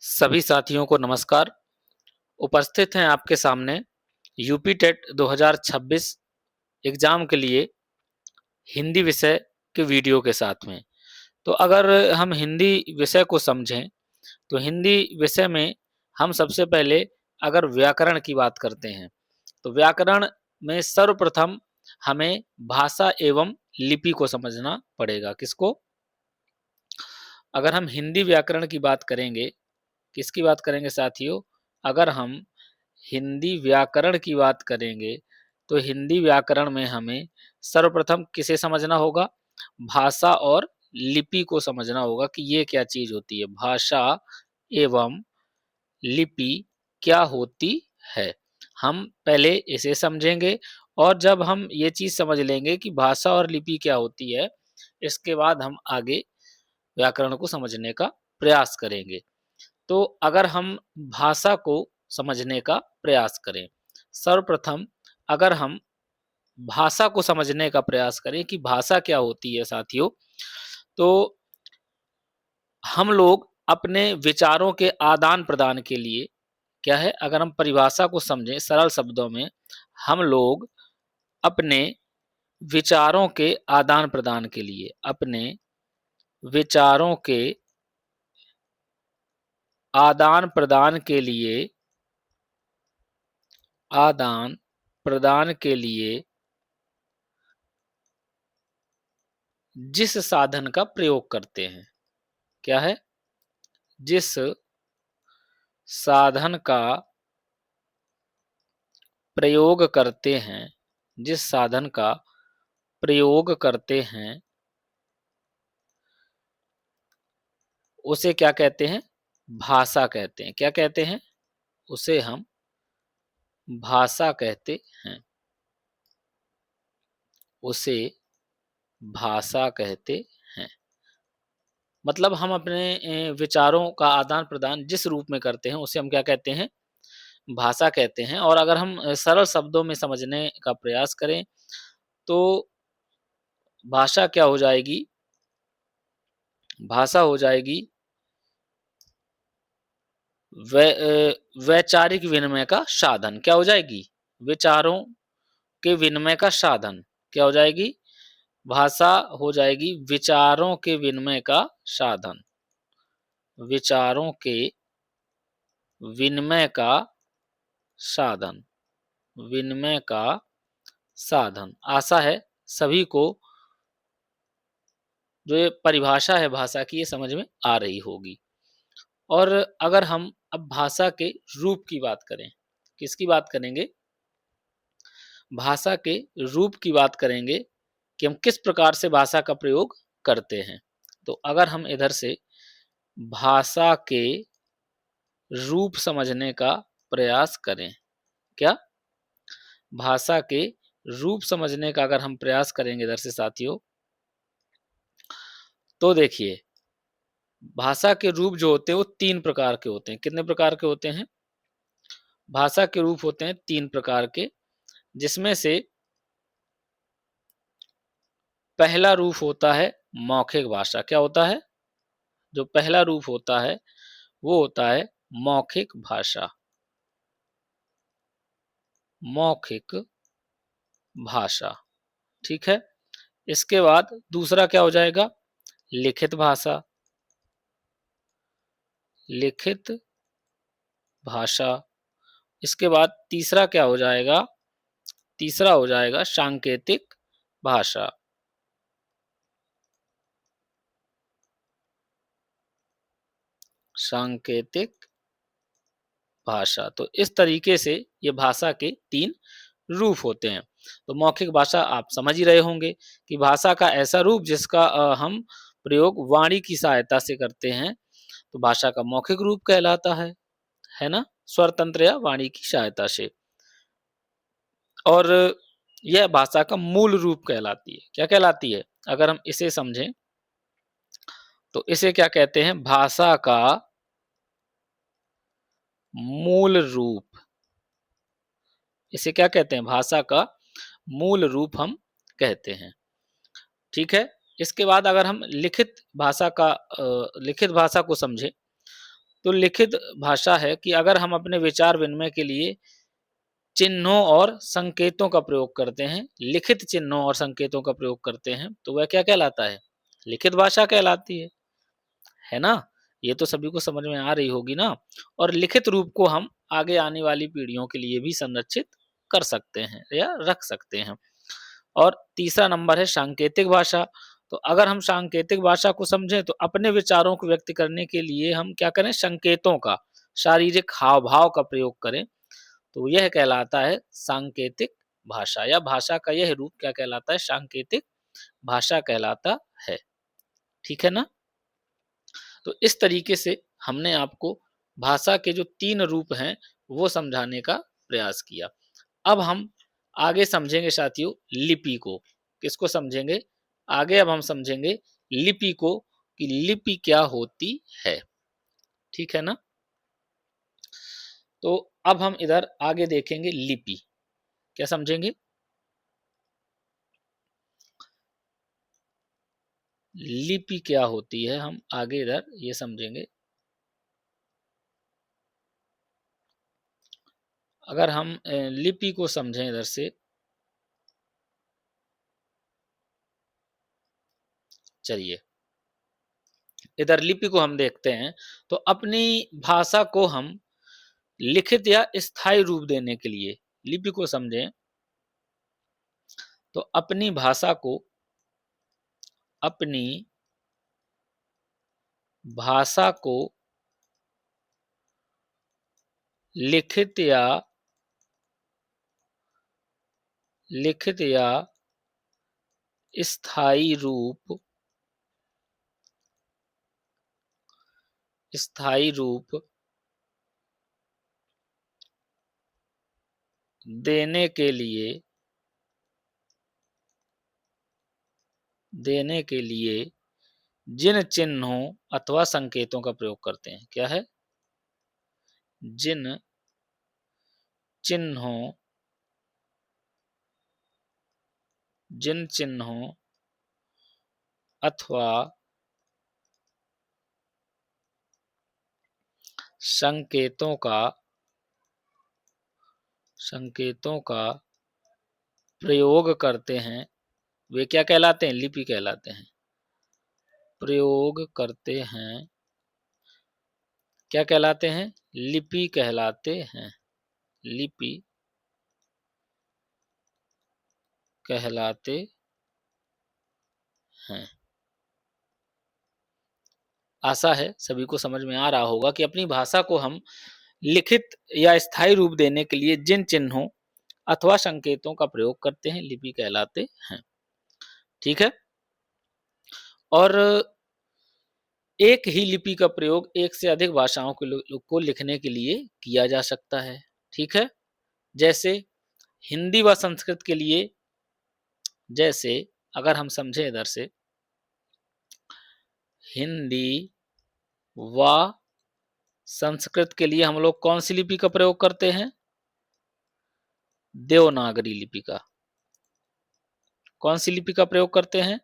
सभी साथियों को नमस्कार। उपस्थित हैं आपके सामने यूपी टेट 2026 एग्जाम के लिए हिंदी विषय के वीडियो के साथ में। तो अगर हम हिंदी विषय को समझें तो हिंदी विषय में हम सबसे पहले अगर व्याकरण की बात करते हैं तो व्याकरण में सर्वप्रथम हमें भाषा एवं लिपि को समझना पड़ेगा। किसको? अगर हम हिंदी व्याकरण की बात करेंगे, किसकी बात करेंगे साथियों? अगर हम हिंदी व्याकरण की बात करेंगे तो हिंदी व्याकरण में हमें सर्वप्रथम किसे समझना होगा? भाषा और लिपि को समझना होगा कि ये क्या चीज होती है। भाषा एवं लिपि क्या होती है, हम पहले इसे समझेंगे। और जब हम ये चीज समझ लेंगे कि भाषा और लिपि क्या होती है, इसके बाद हम आगे व्याकरण को समझने का प्रयास करेंगे। तो अगर हम भाषा को समझने का प्रयास करें, सर्वप्रथम अगर हम भाषा को समझने का प्रयास करें कि भाषा क्या होती है साथियों, तो हम लोग अपने विचारों के आदान प्रदान के लिए क्या है, अगर हम परिभाषा को समझें सरल शब्दों में, हम लोग अपने विचारों के आदान प्रदान के लिए, अपने विचारों के आदान प्रदान के लिए, आदान प्रदान के लिए जिस साधन का प्रयोग करते हैं, क्या है? जिस साधन का प्रयोग करते हैं, जिस साधन का प्रयोग करते हैं उसे क्या कहते हैं? भाषा कहते हैं। क्या कहते हैं? उसे हम भाषा कहते हैं। उसे भाषा कहते हैं। मतलब हम अपने विचारों का आदान प्रदान जिस रूप में करते हैं उसे हम क्या कहते हैं? भाषा कहते हैं। और अगर हम सरल शब्दों में समझने का प्रयास करें तो भाषा क्या हो जाएगी? भाषा हो जाएगी वैचारिक विनिमय का साधन। क्या हो जाएगी? विचारों के विनिमय का साधन। क्या हो जाएगी? भाषा हो जाएगी विचारों के विनिमय का साधन। विचारों के विनिमय का साधन। विनिमय का साधन। आशा है सभी को जो ये परिभाषा है भाषा की, ये समझ में आ रही होगी। और अगर हम अब भाषा के रूप की बात करें, किसकी बात करेंगे? भाषा के रूप की बात करेंगे कि हम किस प्रकार से भाषा का प्रयोग करते हैं। तो अगर हम इधर से भाषा के रूप समझने का प्रयास करें, क्या? भाषा के रूप समझने का अगर हम प्रयास करेंगे इधर से साथियों, तो देखिए भाषा के रूप जो होते हैं वो 3 प्रकार के होते हैं। कितने प्रकार के होते हैं? भाषा के रूप होते हैं 3 प्रकार के, जिसमें से पहला रूप होता है मौखिक भाषा। क्या होता है? जो पहला रूप होता है वो होता है मौखिक भाषा। मौखिक भाषा, ठीक है। इसके बाद दूसरा क्या हो जाएगा? लिखित भाषा। लिखित भाषा। इसके बाद तीसरा क्या हो जाएगा? तीसरा हो जाएगा सांकेतिक भाषा। सांकेतिक भाषा। तो इस तरीके से ये भाषा के 3 रूप होते हैं। तो मौखिक भाषा आप समझ ही रहे होंगे कि भाषा का ऐसा रूप जिसका हम प्रयोग वाणी की सहायता से करते हैं, तो भाषा का मौखिक रूप कहलाता है ना? स्वर तंत्र या वाणी की सहायता से। और यह भाषा का मूल रूप कहलाती है। क्या कहलाती है? अगर हम इसे समझें तो इसे क्या कहते हैं? भाषा का मूल रूप। इसे क्या कहते हैं? भाषा का मूल रूप हम कहते हैं, ठीक है। इसके बाद अगर हम लिखित भाषा को समझें तो लिखित भाषा है कि अगर हम अपने विचार विनिमय के लिए चिन्हों और संकेतों का प्रयोग करते हैं, लिखित चिन्हों और संकेतों का प्रयोग करते हैं, तो वह क्या कहलाता है? लिखित भाषा कहलाती है ना? ये तो सभी को समझ में आ रही होगी ना? और लिखित रूप को हम आगे आने वाली पीढ़ियों के लिए भी संरक्षित कर सकते हैं या रख सकते हैं। और तीसरा नंबर है सांकेतिक भाषा। तो अगर हम सांकेतिक भाषा को समझें तो अपने विचारों को व्यक्त करने के लिए हम क्या करें? संकेतों का, शारीरिक हाव-भाव का प्रयोग करें, तो यह कहलाता है सांकेतिक भाषा, या भाषा का यह रूप क्या कहलाता है? सांकेतिक भाषा कहलाता है। ठीक है ना? तो इस तरीके से हमने आपको भाषा के जो 3 रूप हैं, वो समझाने का प्रयास किया। अब हम आगे समझेंगे साथियों लिपि को। किसको समझेंगे? आगे अब हम समझेंगे लिपि को, कि लिपि क्या होती है। ठीक है ना? तो अब हम इधर आगे देखेंगे लिपि। क्या समझेंगे? लिपि क्या होती है, हम आगे इधर ये समझेंगे। अगर हम लिपि को समझें इधर से, चलिए इधर लिपि को हम देखते हैं। तो अपनी भाषा को हम लिखित या स्थायी रूप देने के लिए लिपि को समझें, तो अपनी भाषा को लिखित या स्थायी रूप देने के लिए जिन चिन्हों अथवा संकेतों का प्रयोग करते हैं। क्या है? जिन चिन्हों अथवा संकेतों का प्रयोग करते हैं, वे क्या कहलाते हैं? लिपि कहलाते हैं। प्रयोग करते हैं, क्या कहलाते हैं? लिपि कहलाते हैं। लिपि कहलाते हैं। आशा है सभी को समझ में आ रहा होगा कि अपनी भाषा को हम लिखित या स्थायी रूप देने के लिए जिन चिन्हों अथवा संकेतों का प्रयोग करते हैं, लिपि कहलाते हैं। ठीक है? और एक ही लिपि का प्रयोग एक से अधिक भाषाओं को लिखने के लिए किया जा सकता है। ठीक है? जैसे हिंदी व संस्कृत के लिए, जैसे अगर हम समझें इधर से, हिंदी व संस्कृत के लिए हम लोग कौन सी लिपि का प्रयोग करते हैं? देवनागरी लिपि का। कौन सी लिपि का प्रयोग करते हैं?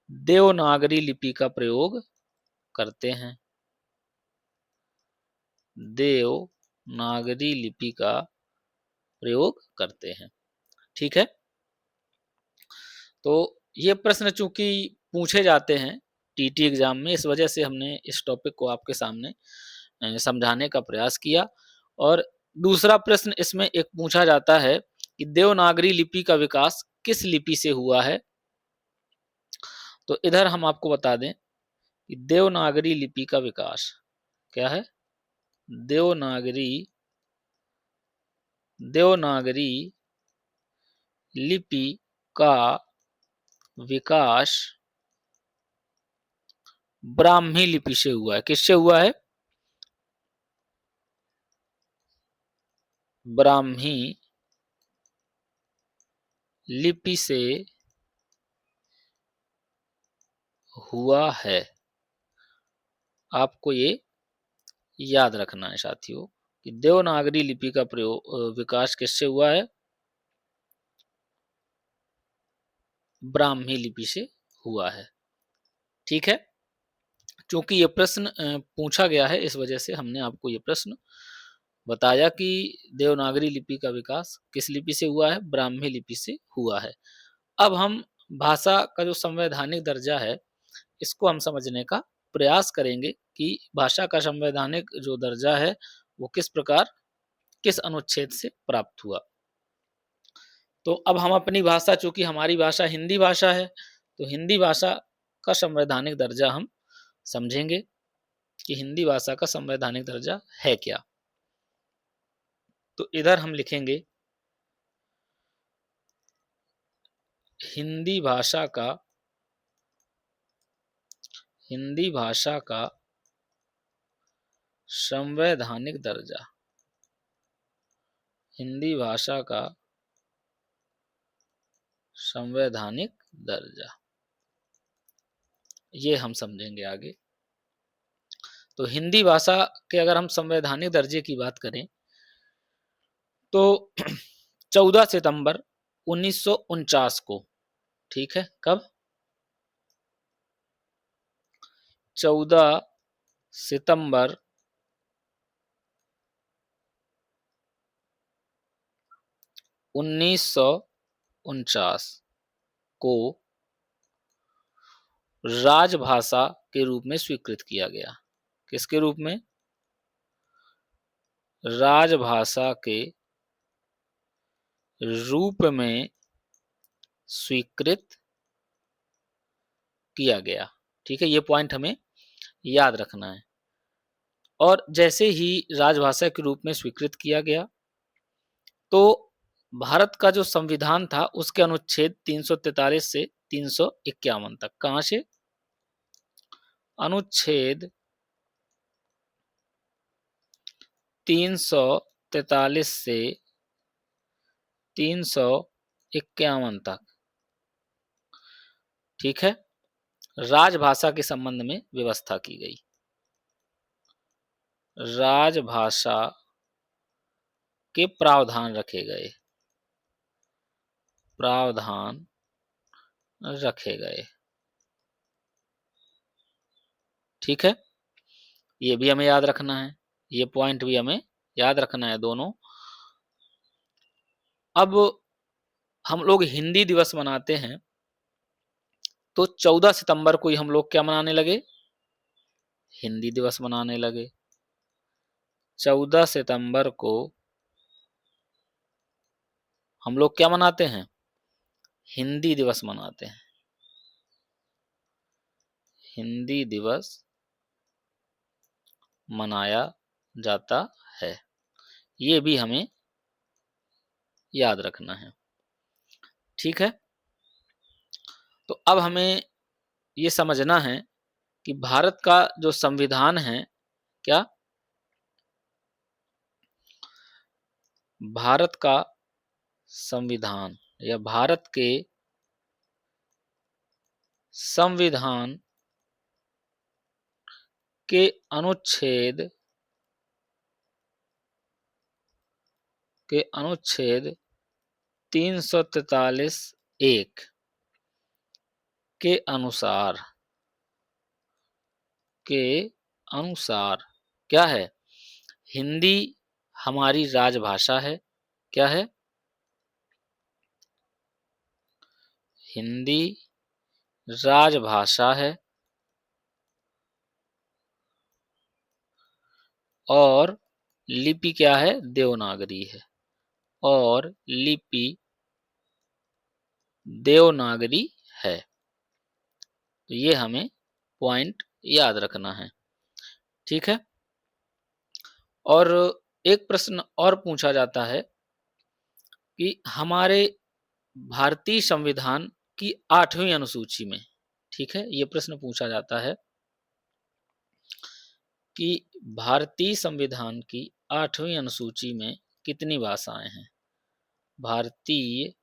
देवनागरी लिपि का प्रयोग करते हैं। देवनागरी लिपि का प्रयोग करते हैं। ठीक है? तो ये प्रश्न चूंकि पूछे जाते हैं टीटी एग्जाम में, इस वजह से हमने इस टॉपिक को आपके सामने समझाने का प्रयास किया। और दूसरा प्रश्न इसमें एक पूछा जाता है कि देवनागरी लिपि का विकास किस लिपि से हुआ है? तो इधर हम आपको बता दें कि देवनागरी लिपि का विकास क्या है? देवनागरी लिपि का विकास ब्राह्मी लिपि से हुआ है। किससे हुआ है? ब्राह्मी लिपि से हुआ है। आपको ये याद रखना है साथियों कि देवनागरी लिपि का विकास किससे हुआ है? ब्राह्मी लिपि से हुआ है। ठीक है? चूंकि ये प्रश्न पूछा गया है, इस वजह से हमने आपको ये प्रश्न बताया कि देवनागरी लिपि का विकास किस लिपि से हुआ है, ब्राह्मी लिपि से हुआ है। अब हम भाषा का जो संवैधानिक दर्जा है, इसको हम समझने का प्रयास करेंगे कि भाषा का संवैधानिक जो दर्जा है वो किस प्रकार, किस अनुच्छेद से प्राप्त हुआ। तो अब हम अपनी भाषा, चूंकि हमारी भाषा हिंदी भाषा है, तो हिंदी भाषा का संवैधानिक दर्जा हम समझेंगे कि हिंदी भाषा का संवैधानिक दर्जा है क्या। तो इधर हम लिखेंगे हिंदी भाषा का, हिंदी भाषा का संवैधानिक दर्जा, हिंदी भाषा का संवैधानिक दर्जा, ये हम समझेंगे आगे। तो हिंदी भाषा के अगर हम संवैधानिक दर्जे की बात करें तो 14 सितंबर 1949 को, ठीक है, कब? 14 सितंबर 1949 को राजभाषा के रूप में स्वीकृत किया गया। किसके रूप में? राजभाषा के रूप में स्वीकृत किया गया। ठीक है, ये पॉइंट हमें याद रखना है। और जैसे ही राजभाषा के रूप में स्वीकृत किया गया तो भारत का जो संविधान था उसके अनुच्छेद 343 से 351 तक, कहां से? अनुच्छेद 343 से 351 तक, ठीक है, राजभाषा के संबंध में व्यवस्था की गई। राजभाषा के प्रावधान रखे गए, प्रावधान रखे गए, ठीक है, ये भी हमें याद रखना है, ये पॉइंट भी हमें याद रखना है दोनों। अब हम लोग हिंदी दिवस मनाते हैं तो 14 सितंबर को ही हम लोग क्या मनाने लगे? हिंदी दिवस मनाने लगे। 14 सितंबर को हम लोग क्या मनाते हैं? हिंदी दिवस मनाते हैं। हिंदी दिवस मनाया जाता है, ये भी हमें याद रखना है, ठीक है। तो अब हमें ये समझना है कि भारत का जो संविधान है, क्या? भारत का संविधान या भारत के संविधान के अनुच्छेद 343(1) के अनुसार, के अनुसार क्या है? हिंदी हमारी राजभाषा है। क्या है? हिंदी राजभाषा है और लिपि क्या है? देवनागरी है। और लिपि देवनागरी है। तो ये हमें पॉइंट याद रखना है, ठीक है। और एक प्रश्न और पूछा जाता है कि हमारे भारतीय संविधान की 8वीं अनुसूची में, ठीक है, ये प्रश्न पूछा जाता है कि भारतीय संविधान की 8वीं अनुसूची में कितनी भाषाएं हैं? भारतीय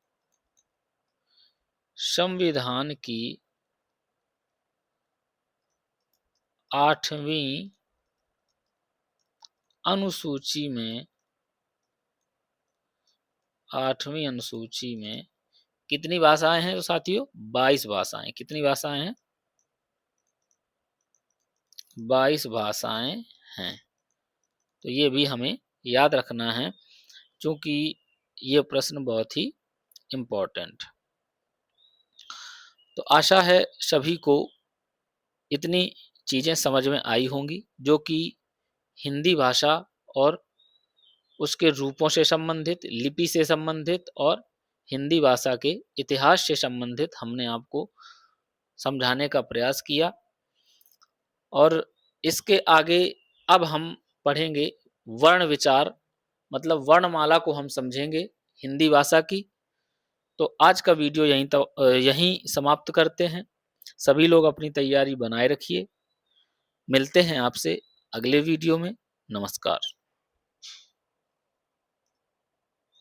संविधान की 8वीं अनुसूची में, 8वीं अनुसूची में कितनी भाषाएं हैं? तो साथियों 22 भाषाएं। कितनी भाषाएं हैं? 22 भाषाएं हैं। तो ये भी हमें याद रखना है, क्योंकि ये प्रश्न बहुत ही इम्पोर्टेंट। तो आशा है सभी को इतनी चीज़ें समझ में आई होंगी, जो कि हिंदी भाषा और उसके रूपों से संबंधित, लिपि से संबंधित और हिंदी भाषा के इतिहास से संबंधित हमने आपको समझाने का प्रयास किया। और इसके आगे अब हम पढ़ेंगे वर्ण विचार, मतलब वर्णमाला को हम समझेंगे हिंदी भाषा की। तो आज का वीडियो यहीं समाप्त करते हैं। सभी लोग अपनी तैयारी बनाए रखिए। मिलते हैं आपसे अगले वीडियो में। नमस्कार।